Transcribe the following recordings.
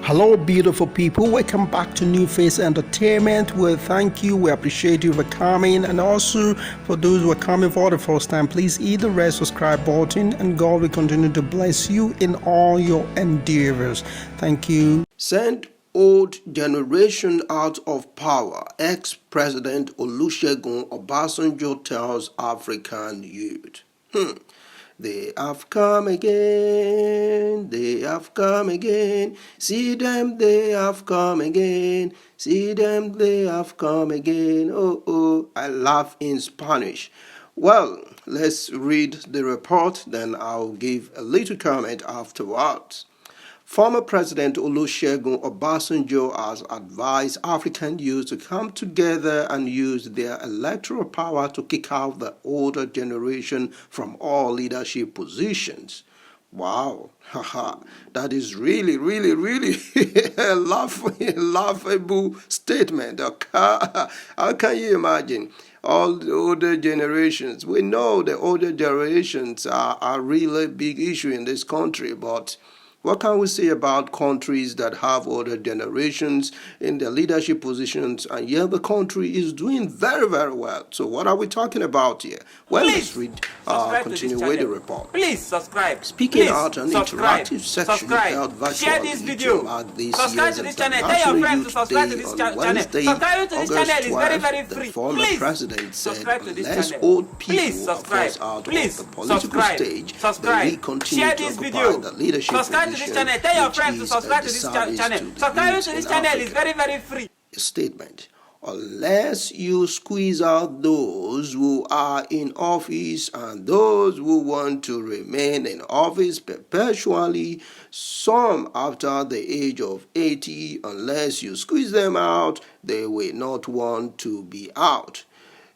Hello, beautiful people. Welcome back to New Face Entertainment. We thank you. We appreciate you for coming. And also, for those who are coming for the first time, please hit the red subscribe button, and God will continue to bless you in all your endeavors. Thank you. Send old generation out of power. Ex-President Olusegun Obasanjo tells African youth. They have come again, they have come again. See them, they have come again. See them, they have come again. Oh, I laugh in Spanish. Well, let's read the report, then I'll give a little comment afterwards. Former President Olusegun Obasanjo has advised African youth to come together and use their electoral power to kick out the older generation from all leadership positions. Wow, that is really a laughable statement. How can you imagine? All the older generations, we know the older generations are really a big issue in this country, but what can we say about countries that have older generations in their leadership positions, and yet the country is doing very well? So what are we talking about here? Well, let's read, continue with the report. Please subscribe. Speaking out an interactive section held virtually to mark this year's International Youth Day on Wednesday, August 12th, the former president said unless old people are forced out of the political stage, they will continue to occupy the leadership position. Tell your friends to subscribe to this channel. Subscribe to this channel is very free. Statement. Unless you squeeze out those who are in office and those who want to remain in office perpetually, some after the age of 80, unless you squeeze them out, they will not want to be out.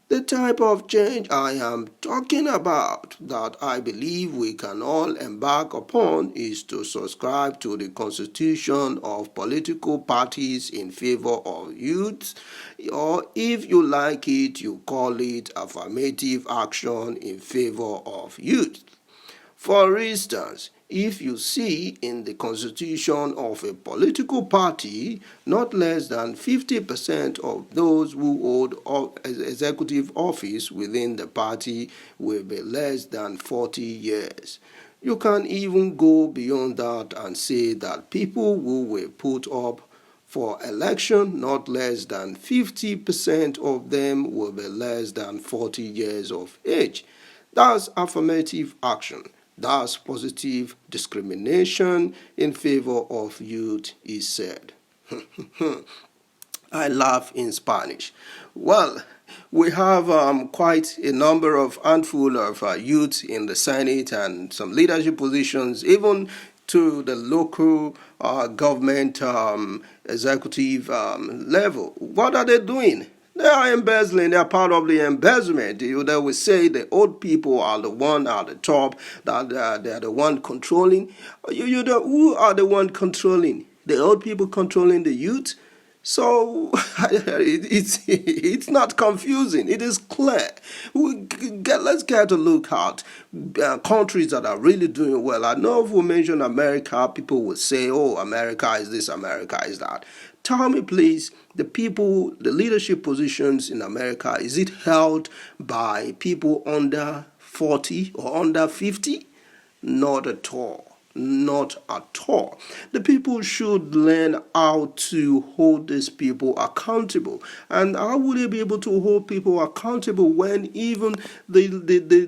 The type of change I am talking about that I believe we can all embark upon is to subscribe to the constitution of political parties in favor of youth, or if you like it, you call it affirmative action in favor of youth. For instance, if you see in the constitution of a political party, not less than 50% of those who hold executive office within the party will be less than 40 years. You can even go beyond that and say that people who will put up for election, not less than 50% of them will be less than 40 years of age. That's affirmative action. That's positive discrimination in favor of youth, is said. I laugh in Spanish. Well, we have quite a number of handful of youth in the Senate and some leadership positions, even to the local government executive level. What are they doing? They are embezzling. They are part of the embezzlement. They will say the old people are the one at the top, that they are the one controlling. Who are the one controlling? The old people controlling the youth? So it's not confusing. It is clear. Let's get a look at countries that are really doing well. I know if we mention America, people will say, oh, America is this, America is that. Tell me, please, the leadership positions in America, is it held by people under 40 or under 50? Not at all. Not at all. The people should learn how to hold these people accountable. And how would they be able to hold people accountable when even the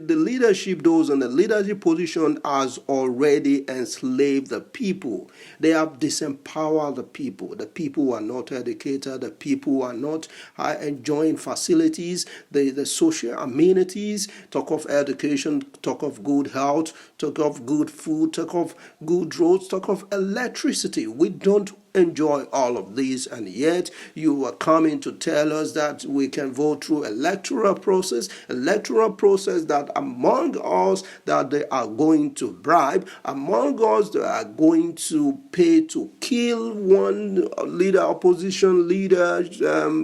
leadership, those in the leadership position, has already enslaved the people? They have disempowered the people. The people are not educated. The people are not enjoying facilities, the social amenities. Talk of education, talk of good health, talk of good food, talk of good roads, talk of electricity. We don't enjoy all of these, and yet you are coming to tell us that we can vote through electoral process that among us that they are going to bribe, among us they are going to pay to kill one leader, opposition leader,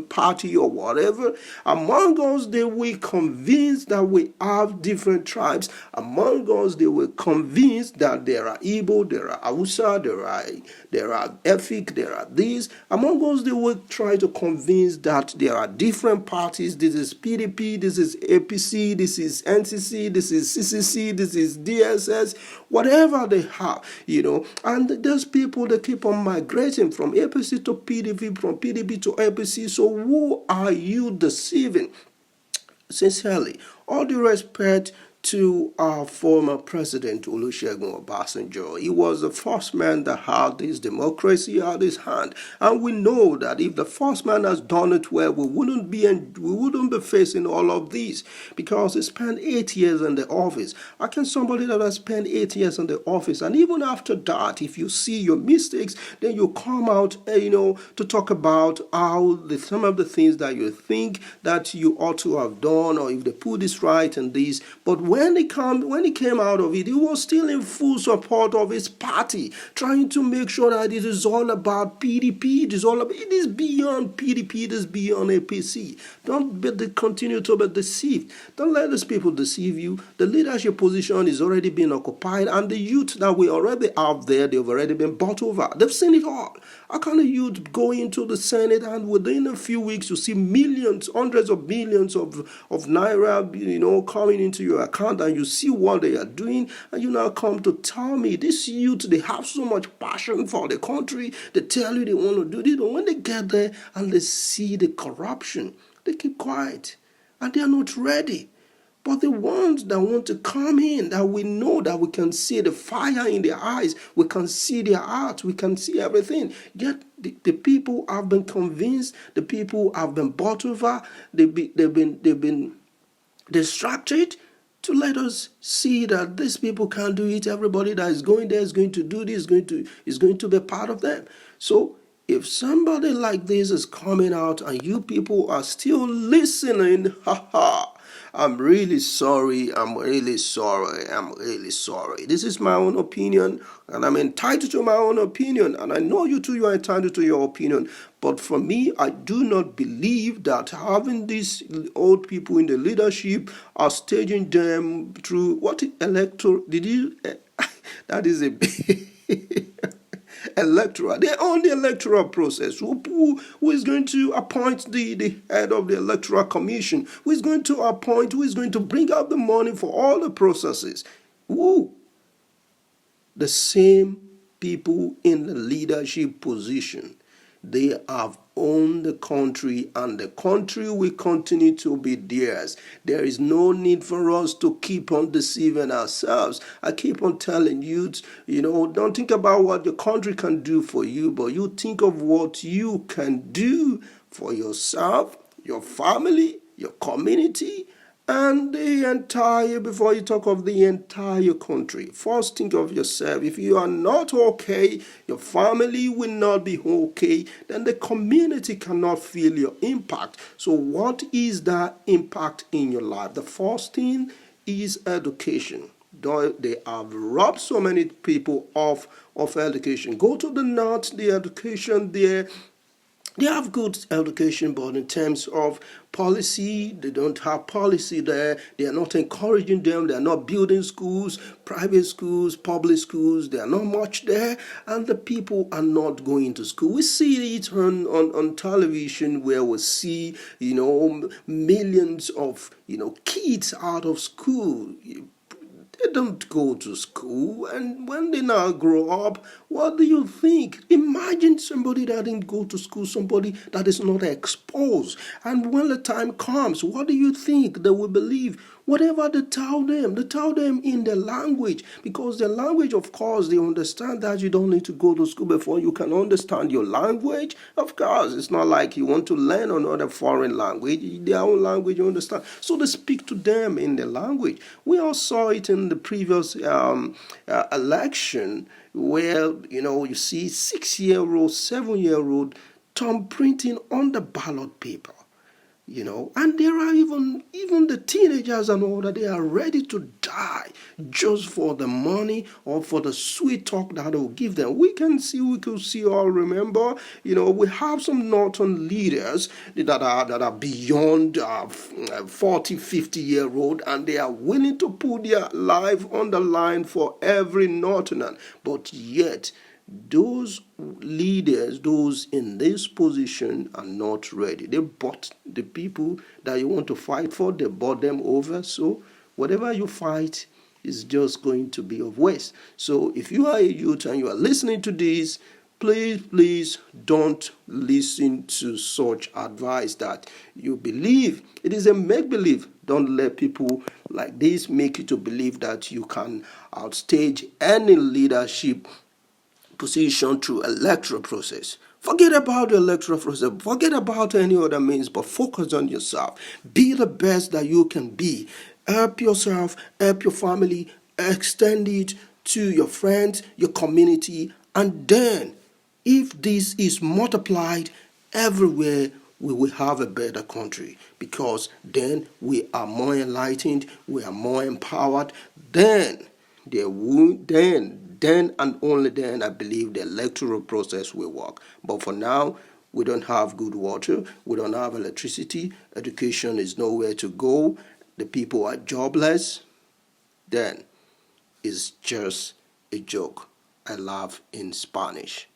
party or whatever. Among us they will convince that we have different tribes. Among us they will convince that there are Igbo, there are Hausa, there are Efi, Catholic, there are these. Among us, they will try to convince that there are different parties. This is PDP, this is APC, this is NCC, this is CCC, this is DSS, whatever they have, And those people, they keep on migrating from APC to PDP, from PDP to APC. So who are you deceiving? Sincerely, all due respect to our former president Olusegun Obasanjo. He was the first man that had this democracy at his hand, and we know that if the first man has done it well, we wouldn't be facing all of these, because he spent 8 years in the office. How can somebody that has spent 8 years in the office, and even after that, if you see your mistakes, then you come out, to talk about how some of the things that you think that you ought to have done, or if they put this right and this, but when he came out of it, he was still in full support of his party, trying to make sure that it is all about PDP. It is beyond PDP. It is beyond APC. Don't continue to be deceived. Don't let these people deceive you. The leadership position is already being occupied, and the youth that we already have there, they've already been bought over. They've seen it all. How can a youth go into the Senate and within a few weeks you see millions, hundreds of millions of naira, coming into your account, and you see what they are doing, and you now come to tell me this youth, they have so much passion for the country, they tell you they want to do this, but when they get there and they see the corruption, they keep quiet and they are not ready. But the ones that want to come in, that we know that we can see the fire in their eyes, we can see their hearts, we can see everything. Yet the people have been convinced, the people have been bought over, they've been distracted to let us see that these people can't do it. Everybody that is going there is going to do this, is going to be part of them. So if somebody like this is coming out and you people are still listening, I'm really sorry. I'm really sorry. This is my own opinion, and I'm entitled to my own opinion. And I know you too, you are entitled to your opinion. But for me, I do not believe that having these old people in the leadership are staging them through what electoral. That is a electoral. They own the electoral process. Who is going to appoint the head of the electoral commission? Who is going to bring out the money for all the processes? Who? The same people in the leadership position. They have owned the country, and the country will continue to be theirs. There is no need for us to keep on deceiving ourselves. I keep on telling you, don't think about what your country can do for you, but you think of what you can do for yourself, your family, your community, and before you talk of the entire country. First, think of yourself. If you are not okay, your family will not be okay, then the community cannot feel your impact. So what is that impact in your life? The first thing is education. They have robbed so many people of education. Go to the north, the education there, they have good education, but in terms of policy, they don't have policy there. They are not encouraging them. They are not building schools, private schools, public schools. They are not much there, and the people are not going to school. We see it on television, where we see, millions of, kids out of school. They don't go to school, and when they now grow up, what do you think? Imagine somebody that didn't go to school, somebody that is not exposed. And when the time comes, what do you think they will believe? Whatever they tell them in their language, because their language, of course, they understand that you don't need to go to school before you can understand your language. Of course, it's not like you want to learn another foreign language, their own language you understand. So they speak to them in their language. We all saw it in the previous election, where, you see 6-year-old, 7-year-old thumb printing on the ballot paper. And there are even the teenagers and all that, they are ready to die just for the money or for the sweet talk that will give them. We could see all, remember, we have some northern leaders that are beyond 40, 50-year-old, and they are willing to put their life on the line for every northerner, but yet those leaders, those in this position are not ready. They bought the people that you want to fight for, they bought them over. So whatever you fight is just going to be of waste. So if you are a youth and you are listening to this, please don't listen to such advice that you believe. It is a make-believe. Don't let people like this make you to believe that you can outstage any leadership position through electoral process. Forget about the electoral process. Forget about any other means, but focus on yourself. Be the best that you can be. Help yourself, help your family, extend it to your friends, your community, and then if this is multiplied everywhere, we will have a better country, because then we are more enlightened, we are more empowered. Then then and only then I believe the electoral process will work. But for now, we don't have good water, we don't have electricity, education is nowhere to go, the people are jobless. Then it's just a joke. I laugh in Spanish.